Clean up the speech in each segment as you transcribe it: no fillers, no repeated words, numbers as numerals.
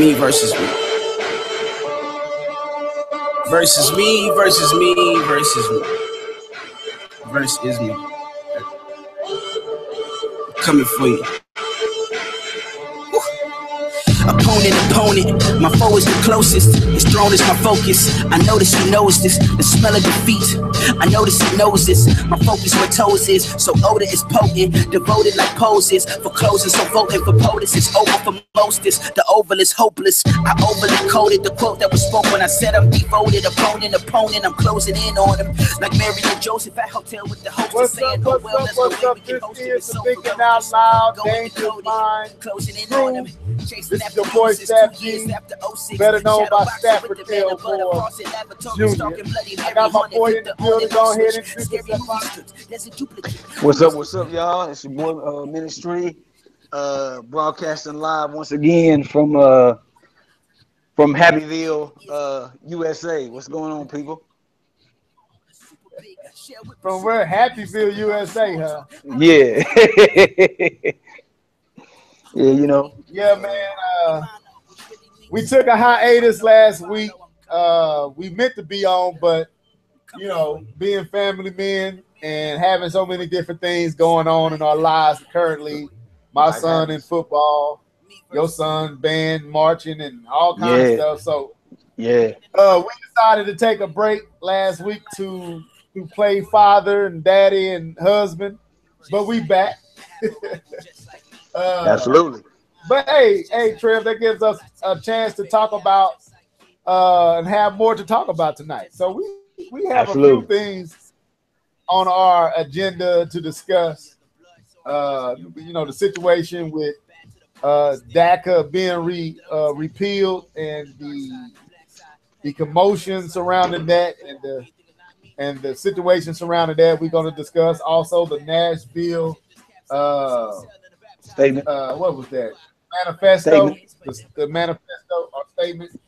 me versus me. Versus me, versus me, versus me. Verse is me. Coming for you. Opponent, my foe is the closest. His throne is my focus. I notice he knows this. The smell of defeat, I notice he knows this. My focus where toes is, so odor is potent. Devoted like poses for closing, so voting for POTUS. It's over for mostest. The oval is hopeless. I overly coded the quote that was spoke when I said I'm devoted. Opponent, I'm closing in on him. Like Mary and Joseph at hotel with the hostess saying, oh well, that's the way we can host it. It's so Thinking Out Loud, Dangerous Mind, closing in on him. This is your boy Staff G, better known by Stafford Tail for Junior. I got my boy in the building. Go ahead and introduce yourself. What's up, y'all? It's your boy Ministry, broadcasting live once again from Happyville, USA. What's going on, people? From where? Happyville, USA, huh? Yeah. Yeah, you know. Yeah, man. We took a hiatus last week. We meant to be on, but you know, being family men and having so many different things going on in our lives currently. My son in football, your son band marching and all kinds of stuff. So yeah, we decided to take a break last week to play father and daddy and husband, but we back. Absolutely. But hey, Trev, that gives us a chance to talk about and have more to talk about tonight. So we have a few things on our agenda to discuss. You know, the situation with DACA being repealed and the commotion surrounding that and the situation surrounding that. We're going to discuss also the Nashville statement. What was that? Manifesto. The manifesto or statement.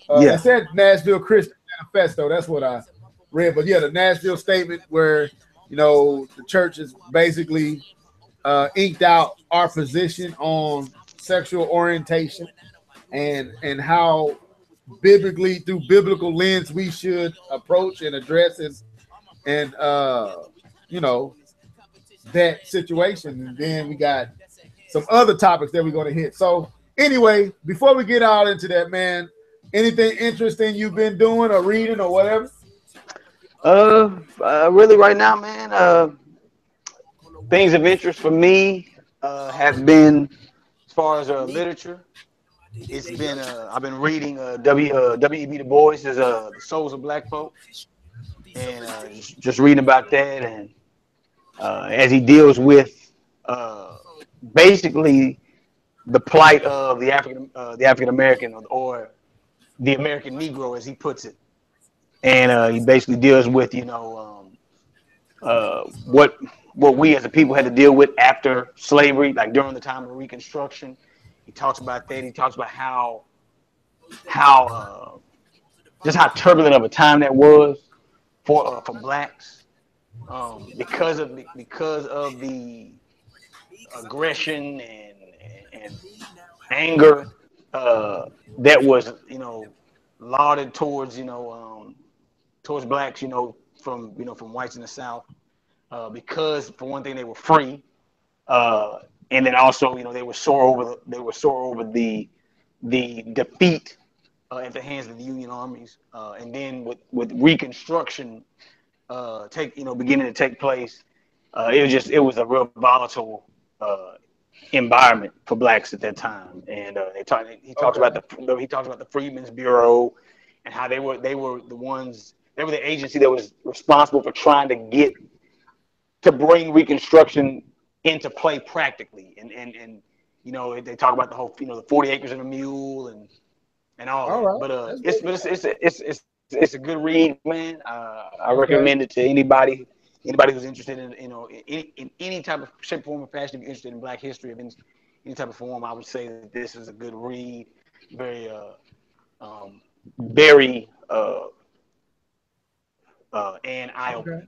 It said Nashville Christian manifesto. That's what I read. But yeah, the Nashville statement where, you know, the church is basically inked out our position on sexual orientation and how biblically, through biblical lens, we should approach and address and you know, that situation. And then we got some other topics that we're going to hit. So anyway, before we get all into that, man, anything interesting you've been doing or reading or whatever? Really right now, man, things of interest for me have been, as far as literature, it's been, I've been reading W.E.B. Du Bois' The Souls of Black Folk, and just reading about that, and as he deals with basically the plight of the African American or the American Negro, as he puts it, and he basically deals with, you know, what we as a people had to deal with after slavery, like during the time of Reconstruction. He talks about that. He talks about how just how turbulent of a time that was for blacks, because of the aggression and anger that was, you know, lauded towards, you know, towards blacks, you know, from whites in the South, because for one thing they were free, and then also, you know, they were sore over the defeat at the hands of the Union armies, and then with Reconstruction beginning to take place, it was a real volatile environment for blacks at that time. And he talks about the Freedmen's Bureau and how they were the agency that was responsible for trying to bring Reconstruction into play practically, and you know, they talk about the whole, you know, the 40 acres and a mule and all that. Right. But it's a good read, man. I recommend it to anybody who's interested in, you know, in any type of shape, form, or fashion. If you're interested in Black history of any type of form, I would say that this is a good read. Very and eye-opening. Okay.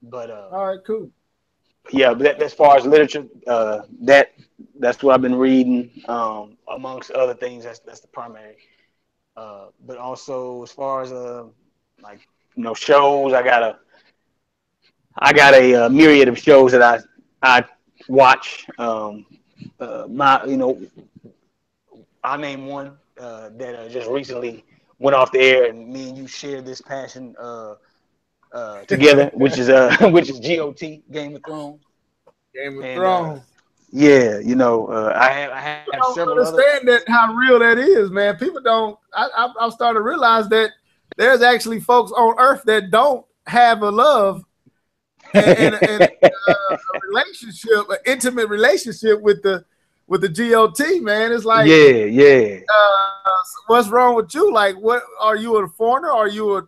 But all right, cool. Yeah, but as far as literature, that That's what I've been reading. Amongst other things, that's the primary. But also as far as like shows, I got a myriad of shows that I watch. My I name one that just recently went off the air, and me and you share this passion together, which is which is GOT, Game of Thrones. Game of And Thrones. yeah, I have People don't several understand that how real that is, man. People don't. I've started to realize that there's actually folks on Earth that don't have a love and a relationship, an intimate relationship with the GOT, man. It's like, yeah. What's wrong with you? Like, what are you a foreigner? Are you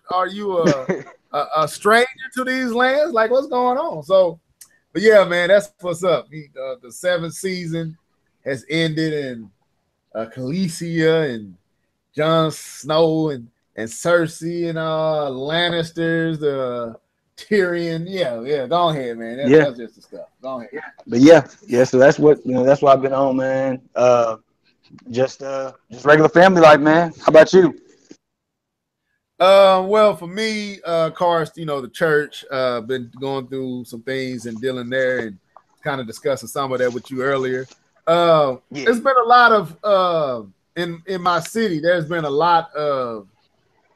a stranger to these lands? Like, what's going on? So, but yeah, man, that's what's up. The 7th season has ended, and Khaleesi and Jon Snow and Cersei and Lannisters, Tyrion. Yeah. Go ahead, man. That's just the stuff. Go ahead. But yeah. So that's what that's what I've been on, man. Just regular family life, man. How about you? Well, for me, of course, the church, been going through some things and dealing there, and kind of discussing some of that with you earlier. There's been a lot of in my city. There's been a lot of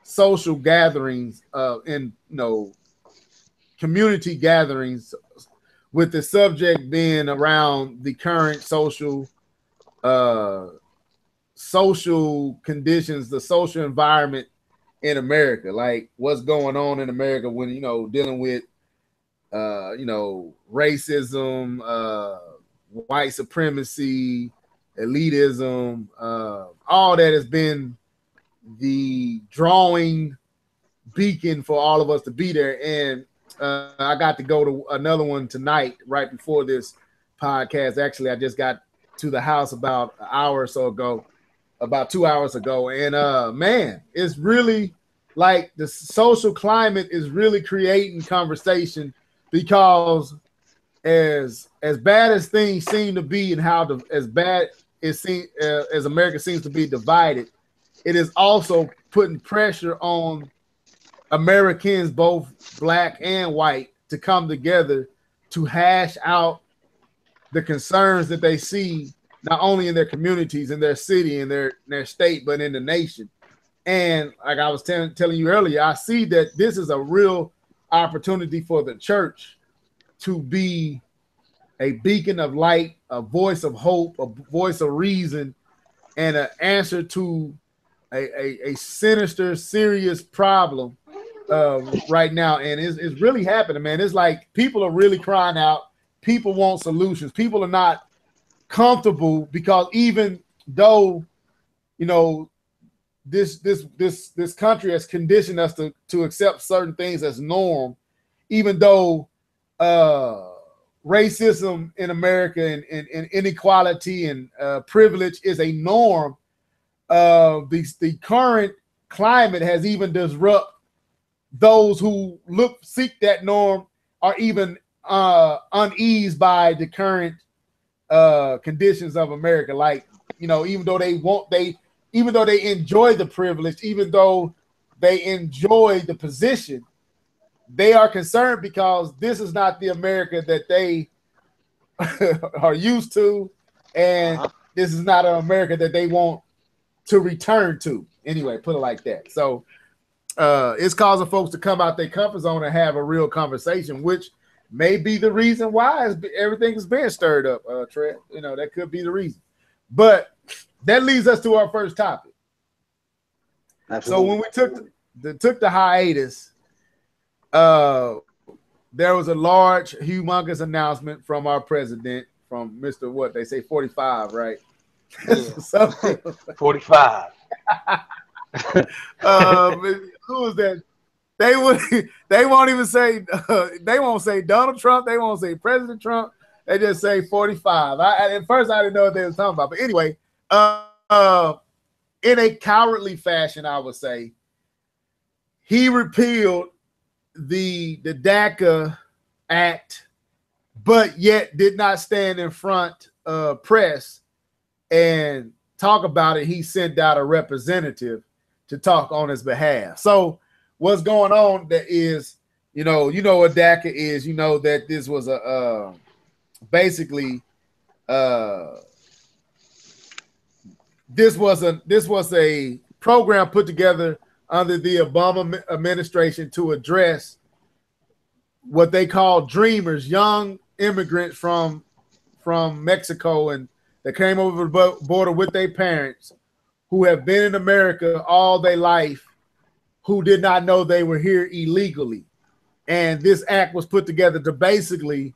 social gatherings, in community gatherings, with the subject being around the current social conditions, the social environment in America, like what's going on in America when dealing with racism, white supremacy, elitism, all that has been the drawing beacon for all of us to be there. And I got to go to another one tonight right before this podcast. Actually, I just got to the house about an hour or so ago, about 2 hours ago. And man, it's really like the social climate is really creating conversation, because as bad as things seem to be, and as bad as America seems to be divided, it is also putting pressure on Americans, both black and white, to come together to hash out the concerns that they see, not only in their communities, in their city, in their state, but in the nation. And like I was telling you earlier, I see that this is a real opportunity for the church to be a beacon of light, a voice of hope, a voice of reason, and an answer to a sinister, serious problem right now. And it's really happening, man. It's like people are really crying out. People want solutions. People are not comfortable, because even though this country has conditioned us to accept certain things as norm, even though racism in America and inequality and privilege is a norm, the current climate has even disrupted those who seek that norm, are even uneased by the current conditions of America. Like, even though they enjoy the privilege, even though they enjoy the position, they are concerned because this is not the America that they are used to, and this is not an America that they want to return to. Anyway, put it like that. So it's causing folks to come out their comfort zone and have a real conversation, which may be the reason why everything is being stirred up, Trev. That could be the reason. But that leads us to our first topic. Absolutely. So when we took the hiatus, there was a large, humongous announcement from our president, from Mr. What they say, 45, right? Yeah. 45. Who is that? They won't even say they won't say Donald Trump. They won't say President Trump. They just say 45. At first I didn't know what they were talking about, but anyway, in a cowardly fashion, I would say, he repealed the DACA Act, but yet did not stand in front press and talk about it, he sent out a representative to talk on his behalf. So what's going on that is, you know what DACA is, you know that this was a basically this was a program put together under the Obama administration to address what they call dreamers, young immigrants from Mexico and that came over the border with their parents, who have been in America all their life, who did not know they were here illegally. And this act was put together to basically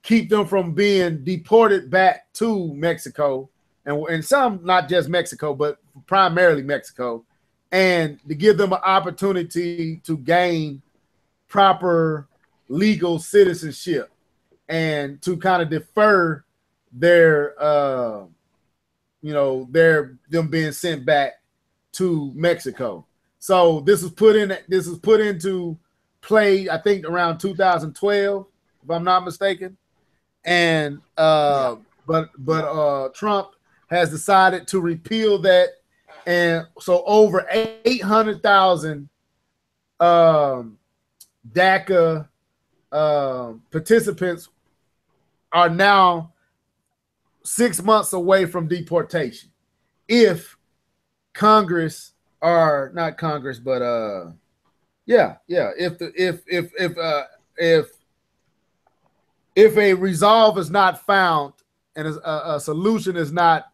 keep them from being deported back to Mexico, and some, not just Mexico, but primarily Mexico, and to give them an opportunity to gain proper legal citizenship and to kind of defer their them being sent back to Mexico. So this was put into play, I think around 2012, if I'm not mistaken. And but Trump has decided to repeal that, and so over 800,000 DACA participants are now 6 months away from deportation if Congress, or not Congress, but if a resolve is not found and a solution is not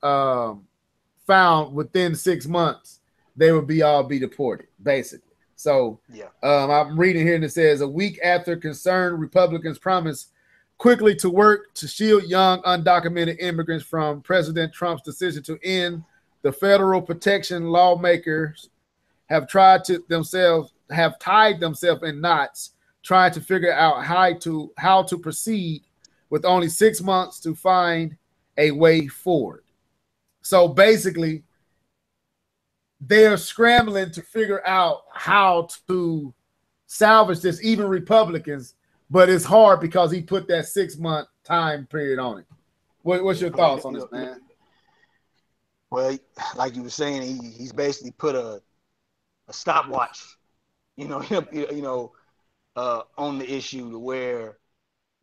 found within 6 months, they will all be deported, basically. So I'm reading here and it says, a week after concerned Republicans promised quickly to work to shield young undocumented immigrants from President Trump's decision to end the federal protection, lawmakers have tied themselves in knots, trying to figure out how to proceed with only 6 months to find a way forward. So basically, they're scrambling to figure out how to salvage this, even Republicans, but it's hard because he put that 6 month time period on it. What's your thoughts on this, man? Well, like you were saying, he's basically put a stopwatch, on the issue, to where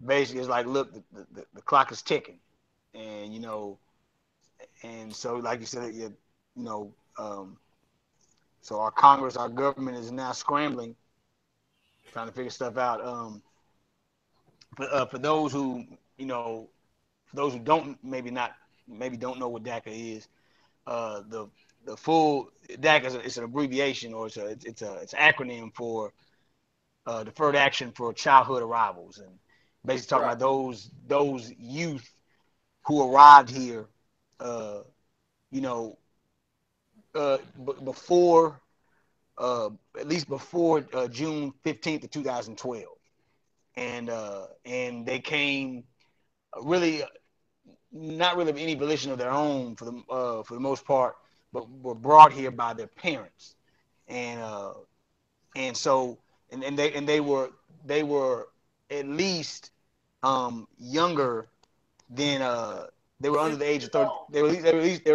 basically it's like, look, the clock is ticking, and and so like you said, so our Congress, our government is now scrambling, trying to figure stuff out. For those who don't don't know what DACA is, the full DACA is an abbreviation, or it's an acronym for Deferred Action for Childhood Arrivals, and basically talking about those youth who arrived here, before at least before June 15th of 2012, and they came really not really of any volition of their own for the most part, but were brought here by their parents, and so they were at least younger than they were under the age of 30. They were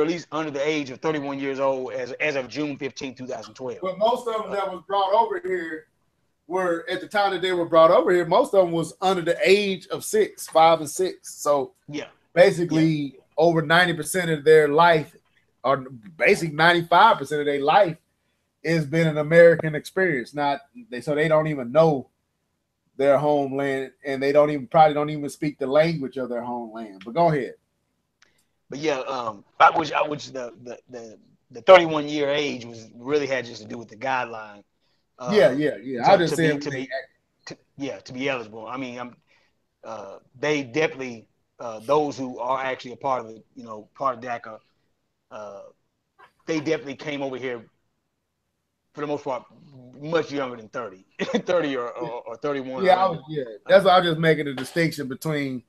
at least under the age of 31 years old as of June 15, 2012. But most of them that was brought over here were, at the time that they were brought over here, most of them was under the age of 5 and 6. So basically over 90% of their life, or basically 95% of their life, has been an American experience. So they don't even know their homeland, and they probably don't even speak the language of their homeland. But go ahead. But I wish the 31-year age really had just to do with the guideline. I just said to be eligible. I mean, they definitely those who are actually a part of DACA, they definitely came over here for the most part much younger than 30 or 31. That's why I was just making a distinction between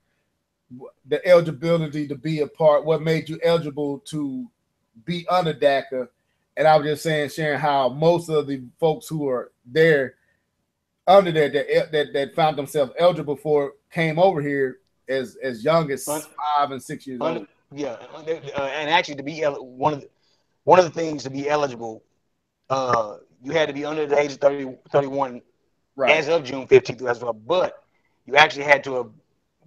the eligibility to be a part, what made you eligible to be under DACA. And I was just sharing how most of the folks who are there under that found themselves eligible for came over here as young as 5 and 6 years old. Yeah, and actually to be one of the things to be eligible, you had to be under the age of 31 as of June 15th as well, but you actually had to have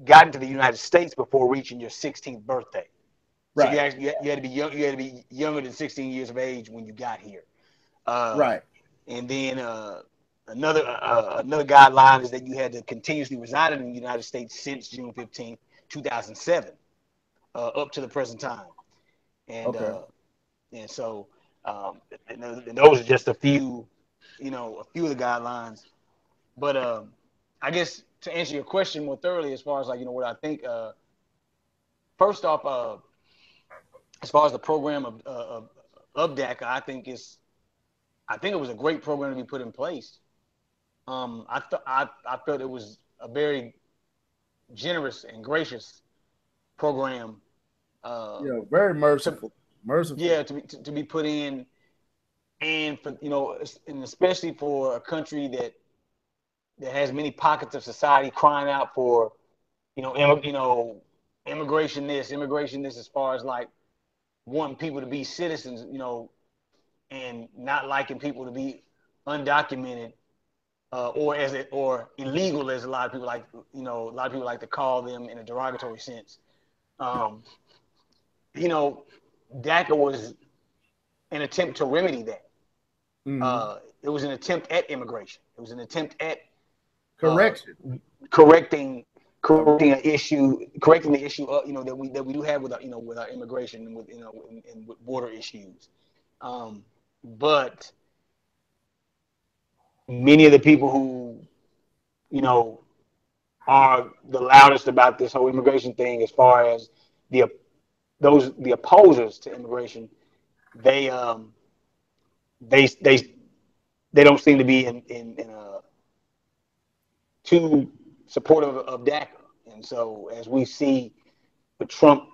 gotten to the United States before reaching your 16th birthday. So you had to be young. You had to be younger than 16 years of age when you got here. And then another guideline is that you had to continuously reside in the United States since June 15th, 2007, up to the present time. And and so and those are just a few, a few of the guidelines. But I guess to answer your question more thoroughly, as far as like what I think, first off, as far as the program of DACA, I think it was a great program to be put in place. I felt it was a very generous and gracious program. Very merciful. Yeah, to be put in, and for and especially for a country that has many pockets of society crying out for, immigration this, as far as like wanting people to be citizens, and not liking people to be undocumented or illegal, as a lot of people like to call them in a derogatory sense. DACA was an attempt to remedy that. It was an attempt at immigration. It was an attempt at correcting an issue, correcting the issue that we do have with our immigration and with border issues. But many of the people who are the loudest about this whole immigration thing, as far as the opposers to immigration, they don't seem to be in too supportive of DACA. And so as we see with Trump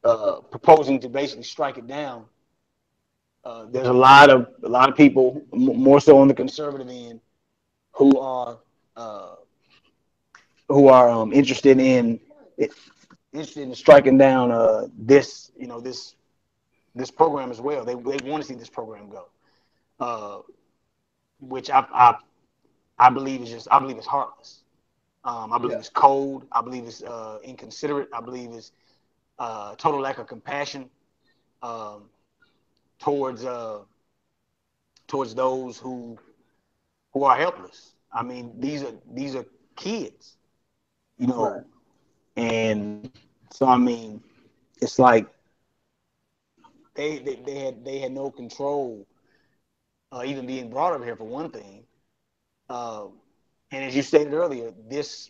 proposing to basically strike it down, there's a lot of people, more so on the conservative end, who are interested in striking down this program as well. They want to see this program go, which I believe is heartless. I believe it's cold. I believe it's inconsiderate. I believe it's total lack of compassion towards those who are helpless. I mean, these are kids, and so I mean, it's like they had no control, even being brought up here, for one thing. And as you stated earlier, this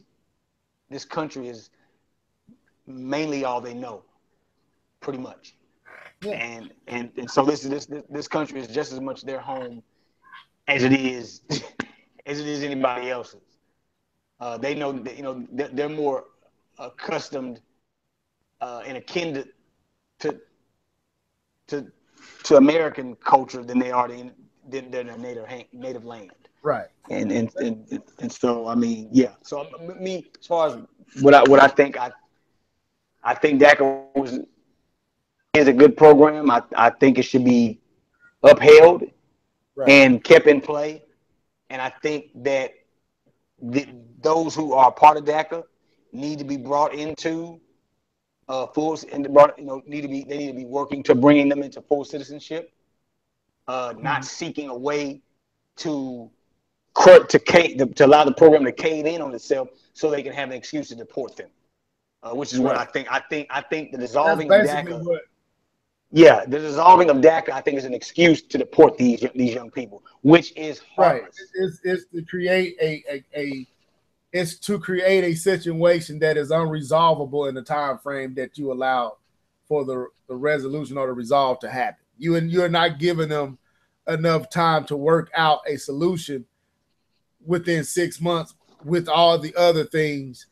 country is mainly all they know, pretty much. Yeah. And so this country is just as much their home as it is anybody else's. They know that, they're more accustomed and akin to American culture than they are than their native land. Right. And so I mean, yeah. So me, as far as what I think DACA is a good program. I think it should be upheld and kept in play. And I think that those who are part of DACA need to be brought into need to be working to bringing them into full citizenship, not seeking a way to allow the program to cave in on itself so they can have an excuse to deport them, which is what I think. I think the dissolving of DACA. The dissolving of DACA, I think, is an excuse to deport these young people, which is heartless. It's to create a situation that is unresolvable in the time frame that you allow for the resolution or the resolve to happen. You're not giving them enough time to work out a solution within 6 months with all the other things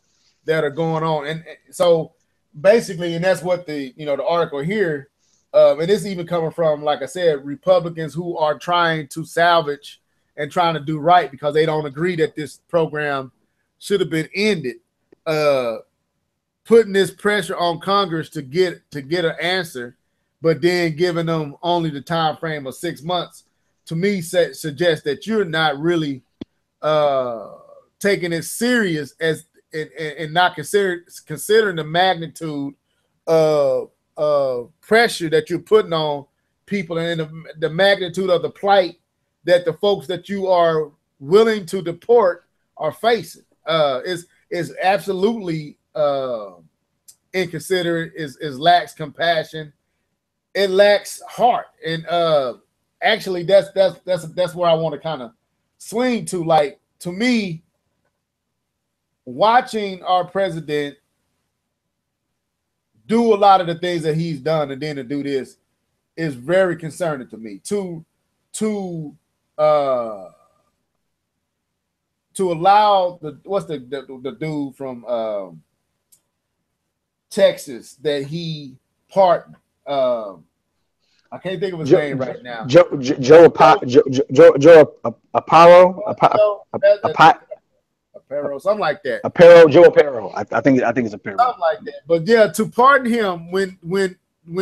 that are going on. And so basically, and that's what the article here, and this even coming from, like I said, Republicans who are trying to salvage and trying to do right because they don't agree that this program should have been ended. putting this pressure on Congress to get an answer, but then giving them only the time frame of 6 months, to me suggests that you're not really taking it serious as and not considering the magnitude of pressure that you're putting on people and the magnitude of the plight that the folks that you are willing to deport are facing. Is absolutely inconsiderate. Is lacks compassion. It lacks heart. And actually, that's where I want to kind of swing to. Like, to me, watching our president do a lot of the things that he's done, and then to do this is very concerning to me. To allow the dude from Texas that he pardoned. I can't think of his name right now. Joe Aparo, something like that. Joe Aparo. I think it's Aparo. Something like that. But yeah, to pardon him when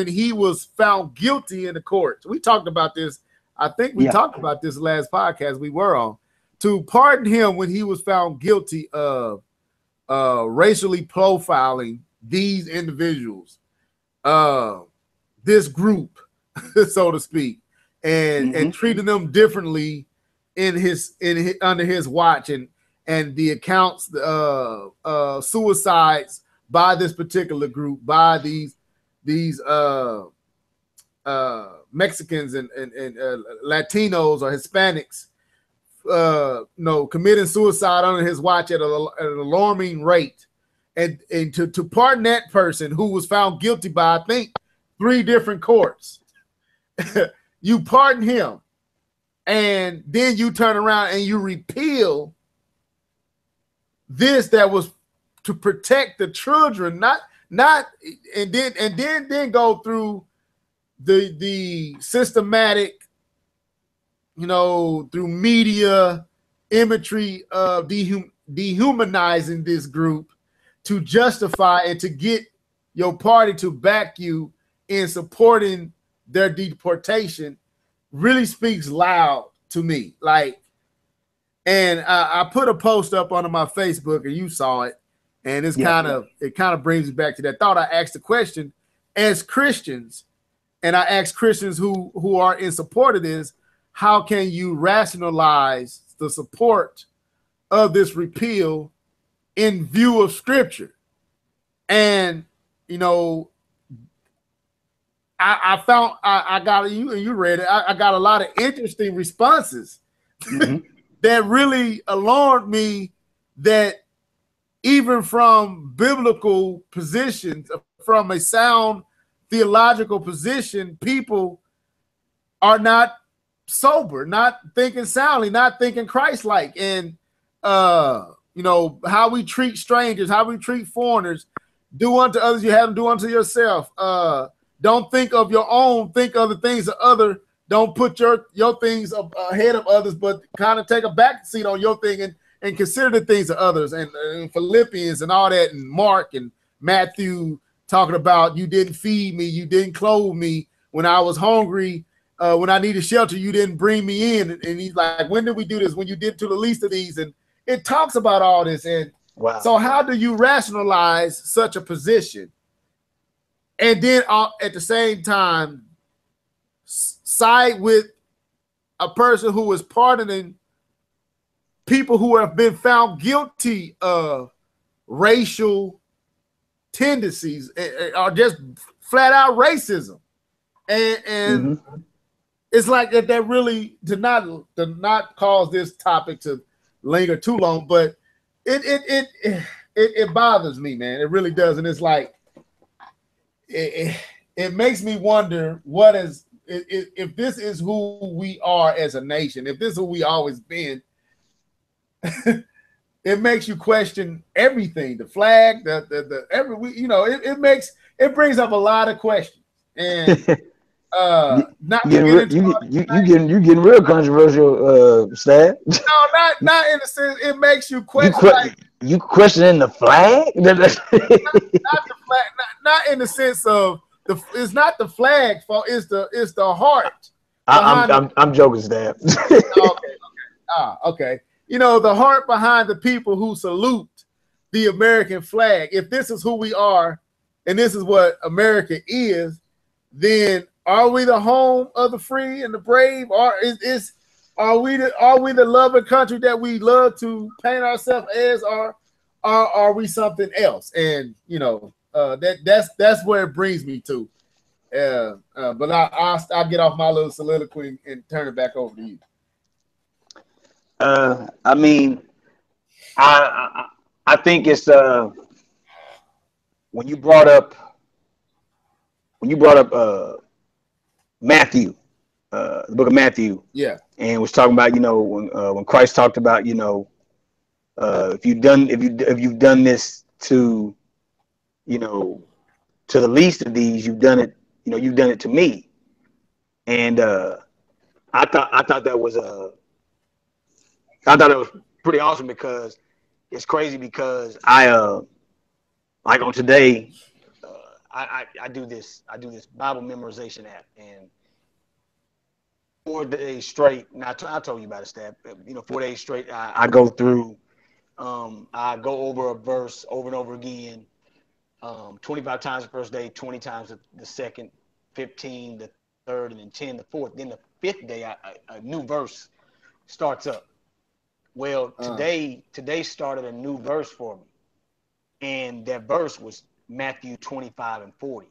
he was found guilty in the courts. We talked about this. I think we talked about this last podcast we were on. To pardon him when he was found guilty of racially profiling these individuals, this group, so to speak, and treating them differently under his watch, and the accounts suicides by this particular group, by these Mexicans and Latinos or Hispanics, committing suicide under his watch at an alarming rate, and to pardon that person who was found guilty by, I think, 3 different courts, you pardon him, and then you turn around and you repeal this that was to protect the children, and then go through the systematic, through media imagery of dehumanizing this group to justify and to get your party to back you in supporting their deportation, really speaks loud to me. Like, and I put a post up on my Facebook, and you saw it, and it kind of brings me back to that thought. I asked the question, as Christians, and I asked Christians who are in support of this, how can you rationalize the support of this repeal in view of Scripture? And I found I got you, and you read it. I got a lot of interesting responses that really alarmed me, that even from biblical positions, from a sound theological position, people are not sober, not thinking soundly, not thinking Christ-like. And how we treat strangers, how we treat foreigners. Do unto others you have them do unto yourself. Don't think of your own, think of the things of other. Don't put your things ahead of others, but kind of take a back seat on your thing and consider the things of others. And Philippians and all that, and Mark and Matthew talking about, you didn't feed me, you didn't clothe me when I was hungry, when I needed shelter, you didn't bring me in. And he's like, when did we do this? When you did to the least of these. And it talks about all this. And wow. So how do you rationalize such a position, and then at the same time side with a person who is pardoning people who have been found guilty of racial tendencies, or just flat out racism, and it's like that really did not cause this topic to linger too long, but it bothers me, man. It really does, and it's like it makes me wonder what is, if this is who we are as a nation, if this is who we always been. It makes you question everything, the flag, it brings up a lot of questions, and Not to get into you getting real controversial, Stab. No, not in the sense it makes you question. You questioning the flag? Not the flag. Not in the sense of it's not the flag fault. It's the heart. I'm joking, Stab. Okay. You know, the heart behind the people who salute the American flag. If this is who we are, and this is what America is, then are we the home of the free and the brave? Or are we the loving country that we love to paint ourselves as, or are we something else? And you know, that's where it brings me to. But I'll get off my little soliloquy and turn it back over to you. I mean, I think it's when you brought up Matthew, the book of Matthew, yeah, and was talking about, you know, when Christ talked about, you know, if you've done this to, you know, to the least of these, you've done it, you know, you've done it to me. And I thought that was pretty awesome, because it's crazy, because I like on today, I do this Bible memorization app, and 4 days straight. And I told you about it, Stab. You know, 4 days straight, I go through. I go over a verse over and over again, 25 times the first day, 20 times the second, 15 the third, and then 10 the fourth. Then the 5th day, a new verse starts up. Well, today started a new verse for me, and that verse was Matthew 25:40,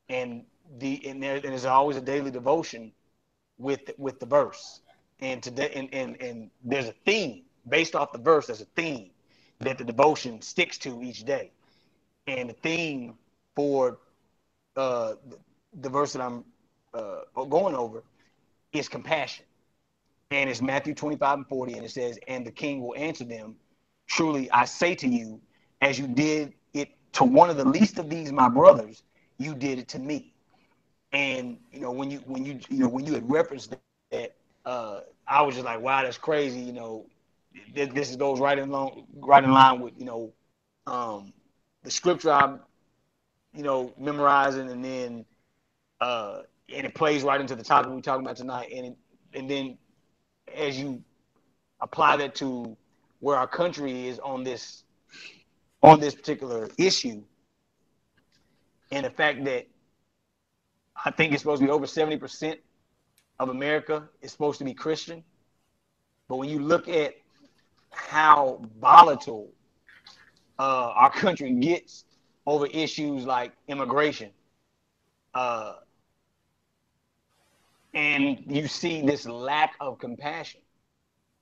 and there's always a daily devotion with the verse, and today and there's a theme based off the verse. There's a theme that the devotion sticks to each day, and the theme for the verse that I'm going over is compassion. And it's Matthew 25:40, and it says, "And the king will answer them, truly I say to you, as you did it to one of the least of these my brothers, you did it to me." And you know, when you had referenced that, I was just like, wow, that's crazy. You know, this goes right in line with, you know, the scripture I'm, you know, memorizing, and then and it plays right into the topic we're talking about tonight, and then as you apply that to where our country is on this particular issue, and the fact that I think it's supposed to be over 70% of America is supposed to be Christian. But when you look at how volatile our country gets over issues like immigration, and you see this lack of compassion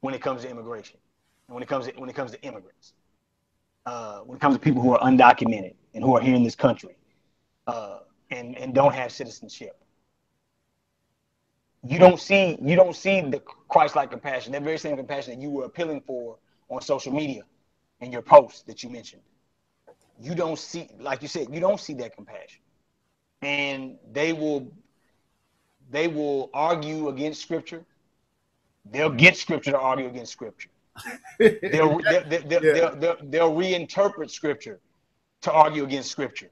when it comes to immigration, and when it comes to immigrants, when it comes to people who are undocumented and who are here in this country, and don't have citizenship. You don't see the Christ-like compassion, that very same compassion that you were appealing for on social media in your posts that you mentioned. You don't see, like you said, you don't see that compassion, and they will argue against Scripture. They'll get Scripture to argue against Scripture. They'll reinterpret Scripture to argue against Scripture.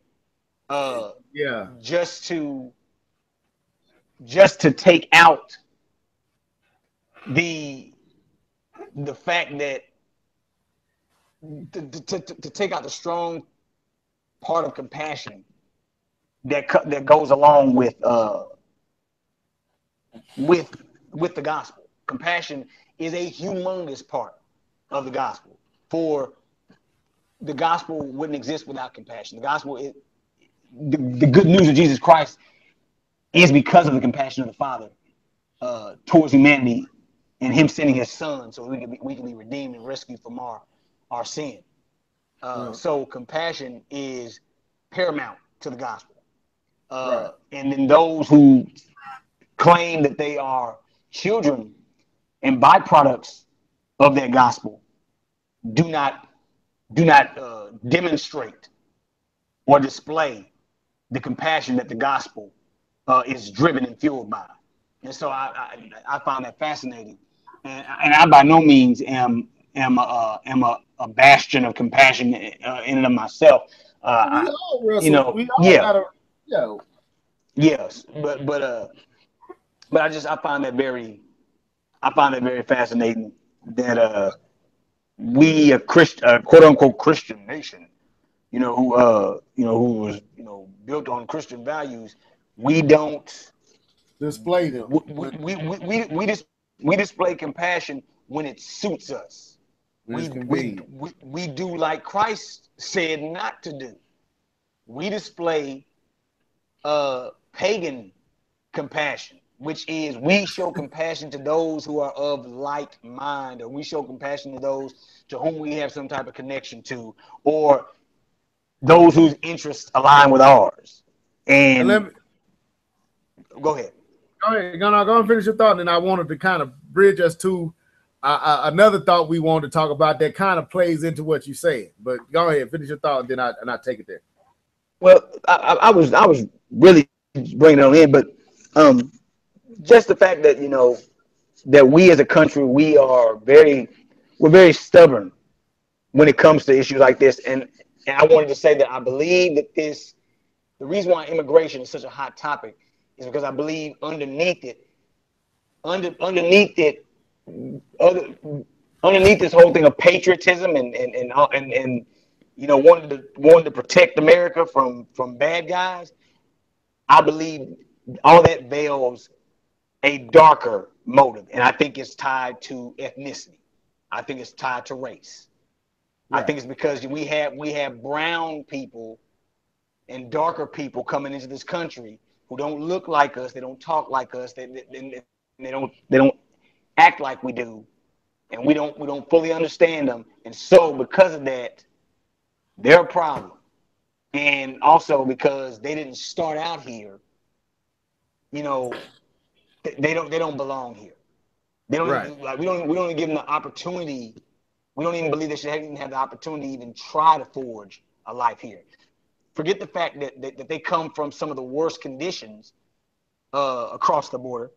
Just to take out the fact that to take out the strong part of compassion that goes along with the gospel. Compassion is a humongous part of the gospel. For the gospel wouldn't exist without compassion. The gospel is the good news of Jesus Christ is because of the compassion of the Father towards humanity, and Him sending His Son so we can be redeemed and rescued from our sin. So compassion is paramount to the gospel. And then those who claim that they are children and byproducts of that gospel do not demonstrate or display the compassion that the gospel is driven and fueled by. And so I find that fascinating. And I by no means am a bastion of compassion in and of myself. We all wrestle. You know, We all yeah, gotta, you know. yes, but I find that very fascinating that we a Christian, quote unquote Christian nation, who was built on Christian values, we don't display them. We display compassion when it suits us. We do like Christ said not to do. We display pagan compassion, which is we show compassion to those who are of like mind, or we show compassion to those to whom we have some type of connection to, or those whose interests align with ours. And go ahead. Go and finish your thought. And I wanted to kind of bridge us to another thought we wanted to talk about that kind of plays into what you said. But go ahead, finish your thought, and then I take it there. Well, I was really bringing it in, but just the fact that that we as a country, we're very stubborn when it comes to issues like this. And I wanted to say that I believe that the reason why immigration is such a hot topic is because I believe underneath this whole thing of patriotism and wanting to protect America from bad guys, I believe all that veils a darker motive, and I think it's tied to ethnicity. I think it's tied to race. Right. I think it's because we have brown people and darker people coming into this country who don't look like us, they don't talk like us, they don't act like we do, and we don't fully understand them, and so because of that, they're a problem. And also because they didn't start out here, they don't belong here. They don't right. We don't even give them the opportunity. We don't even believe they should even have the opportunity to even try to forge a life here. Forget the fact that they come from some of the worst conditions across the border,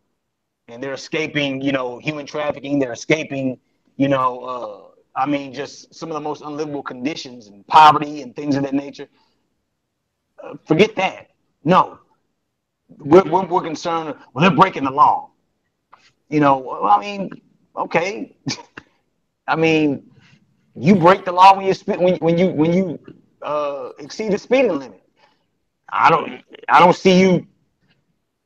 and they're escaping, human trafficking. They're escaping, just some of the most unlivable conditions and poverty and things of that nature. Forget that. No, we're concerned. Well, they're breaking the law. Okay. You break the law when you exceed the speeding limit. I don't see you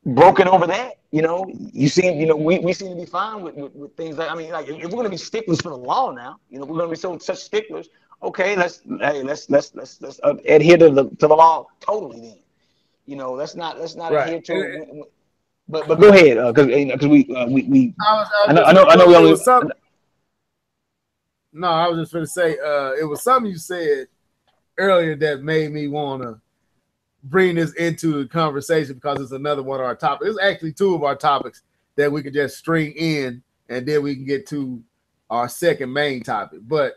broken over that. You seem, we seem to be fine with things like, if we're going to be sticklers for the law now, we're going to be such sticklers. Okay, let's adhere to the law totally. Then, let's not right. adhere to it. But go ahead, because we. I know we only. No, I was just going to say it was something you said earlier that made me want to bring this into the conversation because it's another one of our topics. It's actually two of our topics that we could just string in, and then we can get to our second main topic. But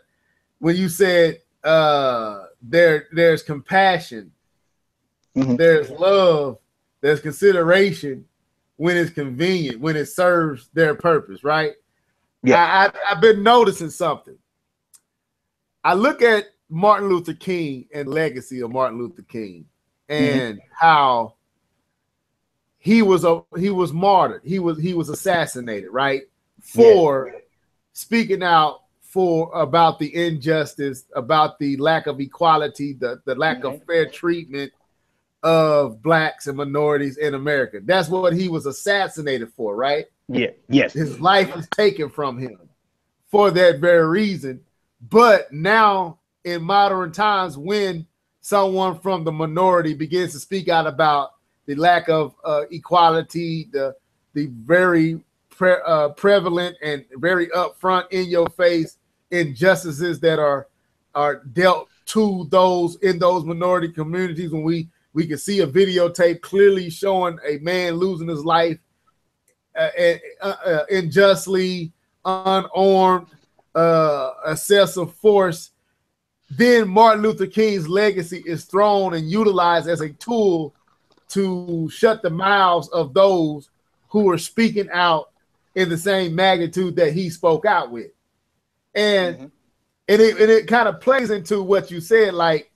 when you said there's compassion, mm-hmm. there's love, there's consideration when it's convenient, when it serves their purpose, right? Yeah. I've been noticing something. I look at Martin Luther King and the legacy of Martin Luther King and mm-hmm. how he was martyred. He was assassinated, right? For speaking out about the injustice, about the lack of equality, the lack mm-hmm. of fair treatment of blacks and minorities in America. That's what he was assassinated for, right? Yeah. Yes. His life was taken from him for that very reason. But now in modern times, when someone from the minority begins to speak out about the lack of equality, the very prevalent and very upfront in your face injustices that are dealt to those in those minority communities, when we can see a videotape clearly showing a man losing his life unjustly, unarmed, excessive force, then Martin Luther King's legacy is thrown and utilized as a tool to shut the mouths of those who were speaking out in the same magnitude that he spoke out with. And it kind of plays into what you said, like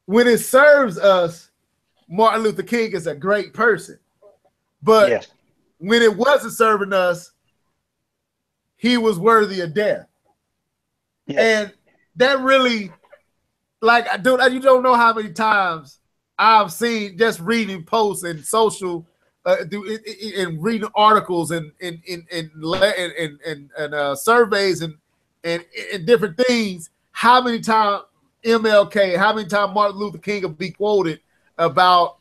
when it serves us, Martin Luther King is a great person. But when it wasn't serving us, he was worthy of death. And that really, like, you don't know how many times I've seen just reading posts and social, and reading articles and surveys and different things. How many times MLK, how many times Martin Luther King will be quoted about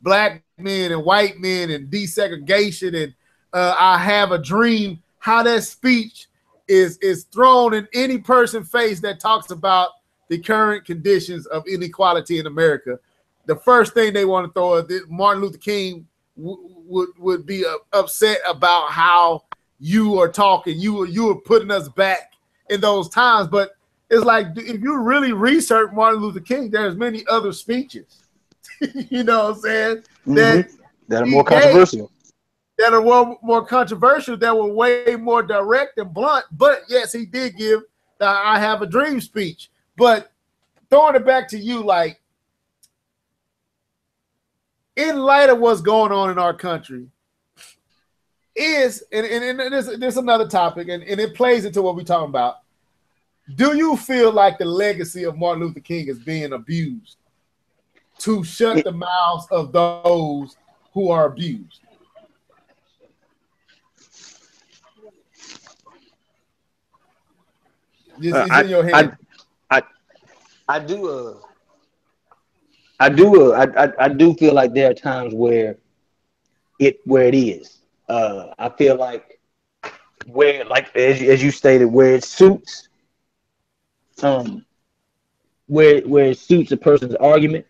black men and white men and desegregation and I have a dream. How that speech is thrown in any person's face that talks about the current conditions of inequality in America. The first thing they want to throw is Martin Luther King would be upset about how you are talking. You are putting us back in those times. But it's like, if you really research Martin Luther King, there's many other speeches, you know what I'm saying, that are more controversial. That are more controversial, that were way more direct and blunt. But yes, he did give the I Have a Dream speech. But throwing it back to you, like, in light of what's going on in our country, there's another topic, and it plays into what we're talking about. Do you feel like the legacy of Martin Luther King is being abused to shut the mouths of those who are abused? This is in your head. I do feel like there are times where it is. I feel like where, like as you stated, where it suits, where it suits a person's argument,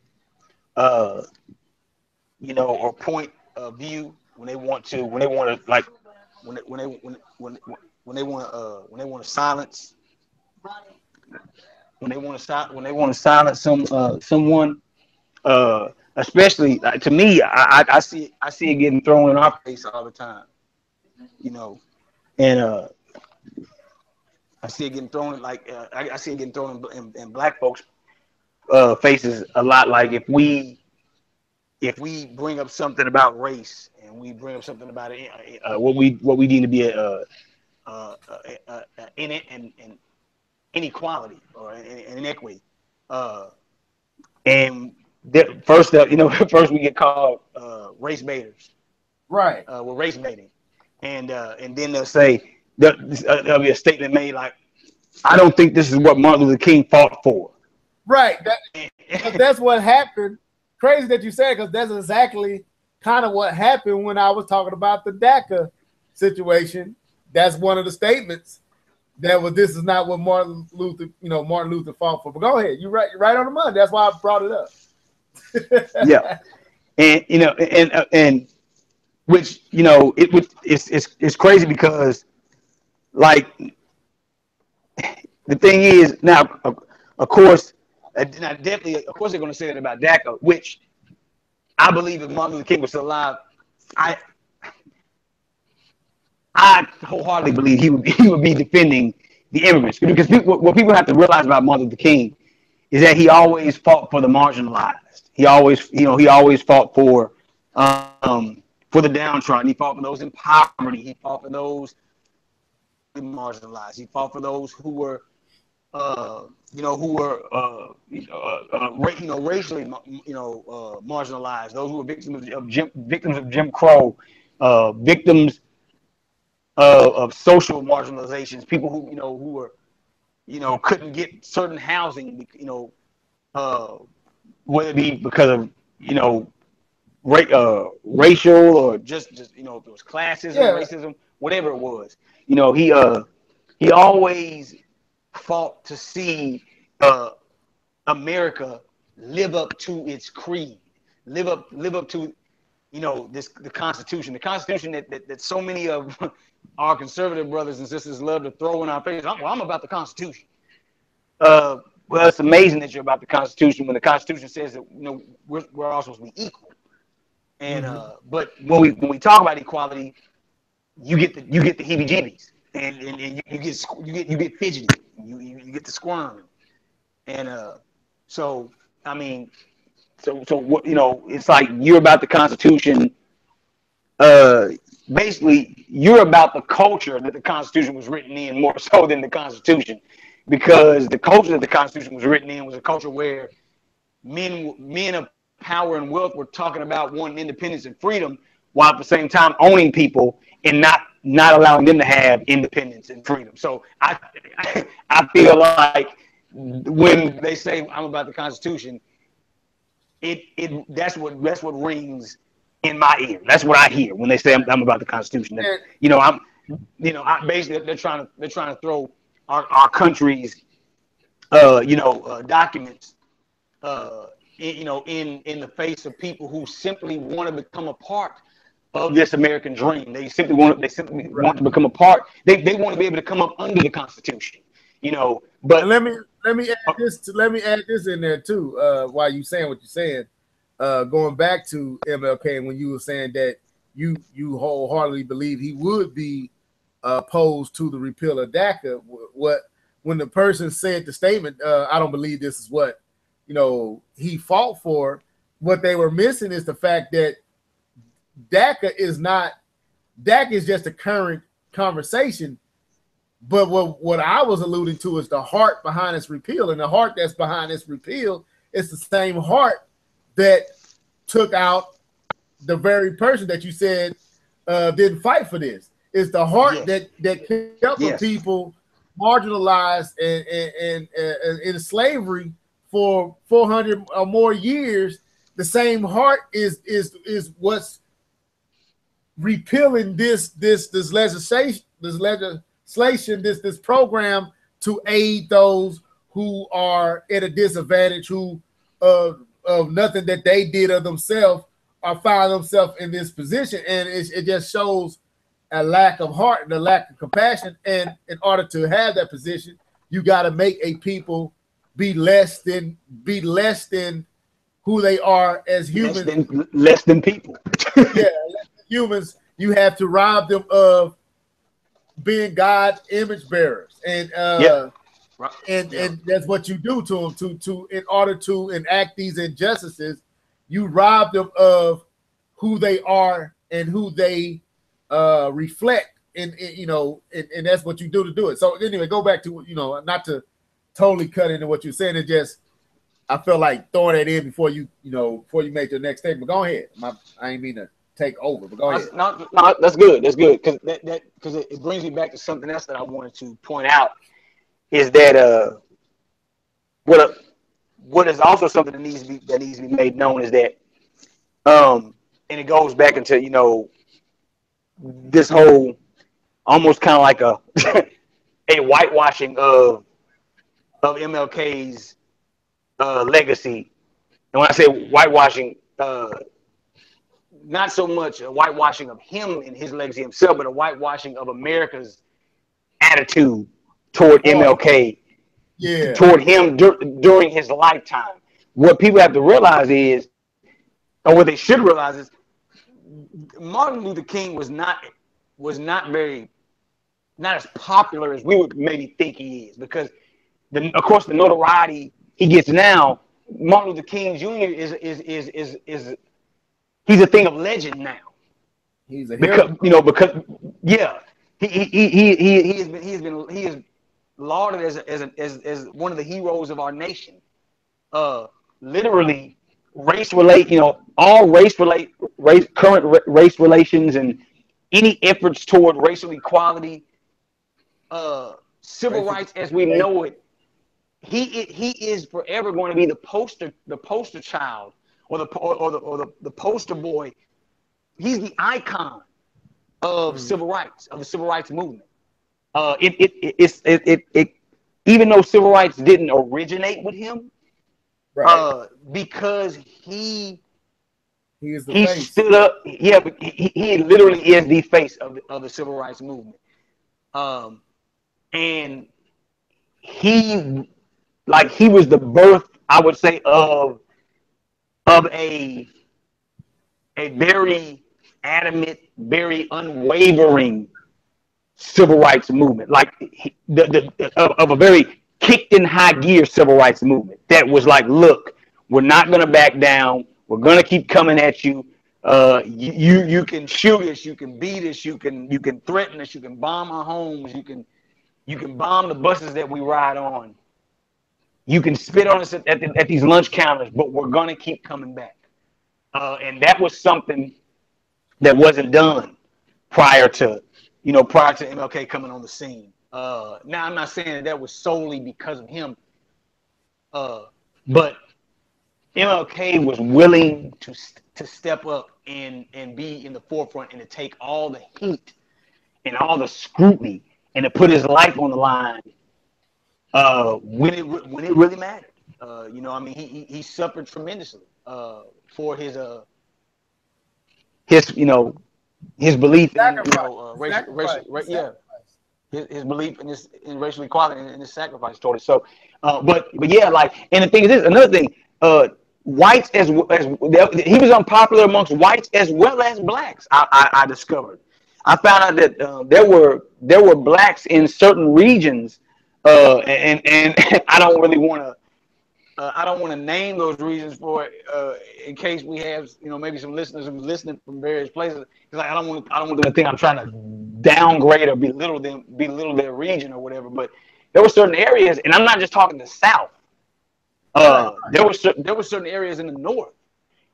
or point of view, when they want to silence. When they want to silence someone, especially to me, I see it getting thrown in our face all the time, and I see it getting thrown I see it getting thrown in black folks' faces a lot. Like if we bring up something about race and we bring up something about what we deem to be in it and inequality or inequity, and first we get called race baiters, right? We're race baiting, and then they'll say there'll be a statement made like, I don't think this is what Martin Luther King fought for, right? That's what happened. Crazy that you said, because that's exactly kind of what happened when I was talking about the DACA situation. That's one of the statements. This is not what Martin Luther fought for. But go ahead, you're right on the money. That's why I brought it up. Yeah, and which it's crazy because, like, the thing is now, of course, they're going to say that about DACA, which I believe if Martin Luther King was still alive, I wholeheartedly believe he would be defending the immigrants, because what people have to realize about Martin Luther King is that he always fought for the marginalized. He always fought for the downtrodden. He fought for those in poverty. He fought for those marginalized. He fought for those who were racially marginalized. Those who were victims of Jim Crow, victims of social marginalizations, people who were couldn't get certain housing, whether it be because of racial or just if it was classism, racism, whatever it was. He always fought to see America live up to its creed, live up to the Constitution, that so many of our conservative brothers and sisters love to throw in our faces. I'm about the Constitution. Well, it's amazing that you're about the Constitution when the Constitution says that we're all supposed to be equal. And but when we talk about equality, you get the heebie-jeebies, and you get fidgety, you get the squirm, and so I mean, so what it's like you're about the Constitution. Basically, you're about the culture that the Constitution was written in more so than the Constitution, because the culture that the Constitution was written in was a culture where men of power and wealth were talking about wanting independence and freedom, while at the same time owning people and not allowing them to have independence and freedom. So I feel like when they say I'm about the Constitution, that's what rings in my ear. That's what I hear when they say I'm about the Constitution. I basically they're trying to throw our country's documents in the face of people who simply want to become a part of this American dream. They simply want to become a part. They want to be able to come up under the Constitution. But and let me add this in there too. While you saying what you're saying, going back to MLK, when you were saying that you wholeheartedly believe he would be opposed to the repeal of DACA. When the person said the statement, I don't believe this is what he fought for. What they were missing is the fact that DACA is just a current conversation. But what I was alluding to is the heart behind its repeal, and the heart that's behind its repeal is the same heart that took out the very person that you said didn't fight for this. It's the heart that kept the people marginalized and in slavery for 400 or more years. The same heart is what's repealing this legislation, this program to aid those who are at a disadvantage, who of nothing that they did of themselves or found themselves in this position. And it just shows a lack of heart and a lack of compassion. And in order to have that position, you got to make a people be less than who they are as humans. Less than people. Less than humans. You have to rob them of being God's image bearers, and that's what you do to them. To in order to enact these injustices, you rob them of who they are and who they reflect, and that's what you do it. So anyway, go back to not to totally cut into what you're saying. It just I felt like throwing that in before you make your next statement. Go ahead. I ain't mean to take over, but go ahead. No, that's good. That's good because it brings me back to something else that I wanted to point out is that what is also something that needs to be made known is that and it goes back into this whole almost kind of like a whitewashing of MLK's legacy. And when I say whitewashing, not so much a whitewashing of him and his legacy himself, but a whitewashing of America's attitude toward MLK, toward him during his lifetime. What people have to realize is, or what they should realize is, Martin Luther King was not as popular as we would maybe think he is, because of course the notoriety he gets now, Martin Luther King Jr. is he's a thing of legend now. He's a hero. He is lauded as one of the heroes of our nation. Literally, current race relations and any efforts toward racial equality, civil rights as we know it. He is forever going to be the poster child or the poster boy. He's the icon of civil rights, of the civil rights movement. Even though civil rights didn't originate with him, because he stood up. Yeah, but he literally is the face of the civil rights movement. And he like he was the birth, I would say, of a very adamant, very unwavering civil rights movement, like of a very kicked in high gear civil rights movement that was like, look, we're not going to back down. We're going to keep coming at you. You can shoot us, you can beat us, you can threaten us, you can bomb our homes, you can bomb the buses that we ride on. You can spit on us at these lunch counters, but we're going to keep coming back. And that was something that wasn't done prior to MLK coming on the scene. Now, I'm not saying that was solely because of him, but MLK was willing to step up and be in the forefront and to take all the heat and all the scrutiny and to put his life on the line when it really mattered. I mean, he suffered tremendously for his belief in his belief in racial equality and his sacrifice toward it. So, but yeah, like, and the thing is this, another thing, whites as he was unpopular amongst whites as well as blacks. I discovered. I found out that there were blacks in certain regions, and I don't really want to. I don't want to name those reasons for it in case we have, maybe some listeners who are listening from various places. Because I don't want them to think I'm trying to downgrade or belittle their region or whatever. But there were certain areas, and I'm not just talking the South. There were certain areas in the North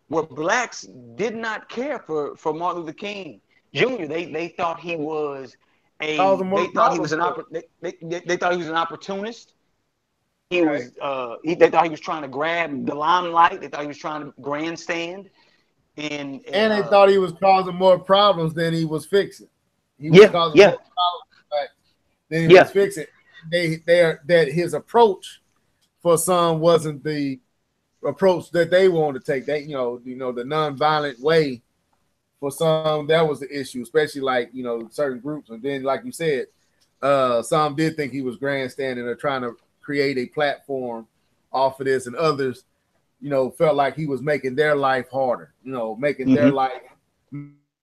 where blacks did not care for Martin Luther King Jr. They thought he was they thought he was an opportunist. They thought he was trying to grab the limelight. They thought he was trying to grandstand, and they thought he was causing more problems than he was fixing. He was causing more problems than he was fixing. That his approach for some wasn't the approach that they wanted to take. They, the nonviolent way for some, that was the issue, especially like certain groups. And then, like you said, some did think he was grandstanding or trying to create a platform off of this, and others, felt like he was making their life harder, making their life,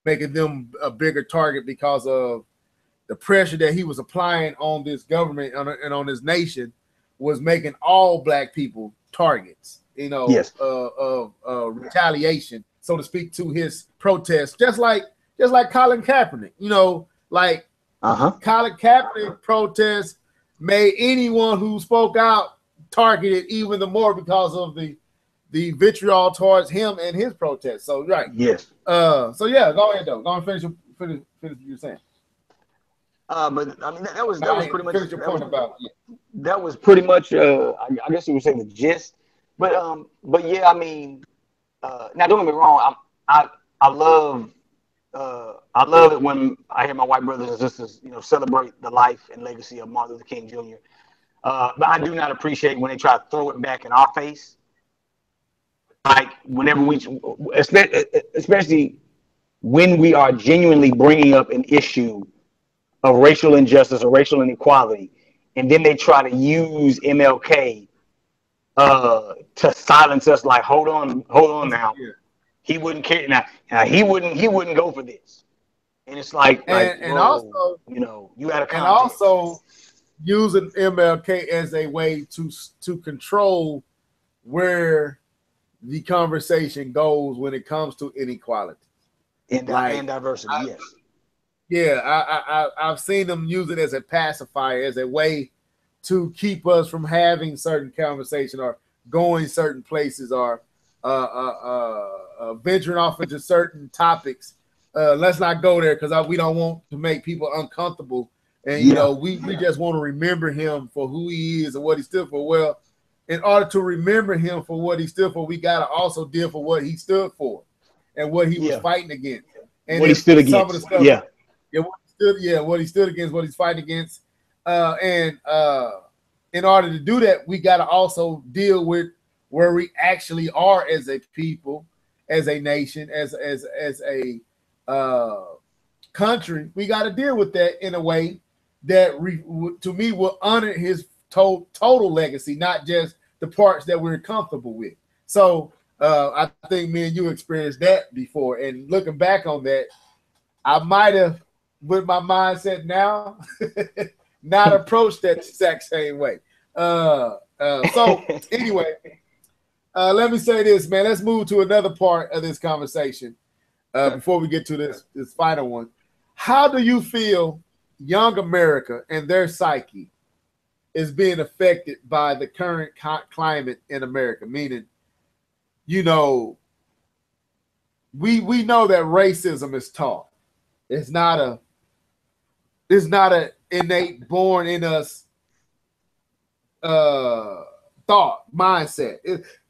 making them a bigger target because of the pressure that he was applying on this government and on this nation was making all black people targets, of retaliation, so to speak, to his protest, just like Colin Kaepernick, Colin Kaepernick protests made anyone who spoke out targeted even the more because of the vitriol towards him and his protest. So right, yes. So yeah, go ahead though. Go on, finish what you're saying. But I mean that was pretty much your point about. Yeah. That was pretty much I guess you would say the gist. But yeah, I mean, now don't get me wrong. I love it when I hear my white brothers and sisters, celebrate the life and legacy of Martin Luther King Jr. But I do not appreciate when they try to throw it back in our face. Like whenever especially when we are genuinely bringing up an issue of racial injustice or racial inequality, and then they try to use MLK to silence us. Like, hold on now. Yeah. He wouldn't care now. He wouldn't go for this. And it's like also, you had a context. And also using MLK as a way to control where the conversation goes when it comes to inequality and diversity. Yes. Yeah, I've seen them use it as a pacifier, as a way to keep us from having certain conversation or going certain places or venturing off into certain topics. Let's not go there because we don't want to make people uncomfortable. And, we just want to remember him for who he is and what he stood for. Well, in order to remember him for what he stood for, we got to also deal for what he stood for and what he was fighting against. And what he stood against. Some of the stuff, what he stood against, what he's fighting against. And in order to do that, we got to also deal with where we actually are as a people, as a nation, as a country. We got to deal with that in a way that to me will honor his total legacy, not just the parts that we're comfortable with. So I think me and you experienced that before. And looking back on that, I might have, with my mindset now, not approached that exact same way. So anyway, let me say this, man. Let's move to another part of this conversation before we get to this final one. How do you feel young America and their psyche is being affected by the current climate in America? Meaning, you know, we know that racism is taught. It's not a innate born in us thought mindset.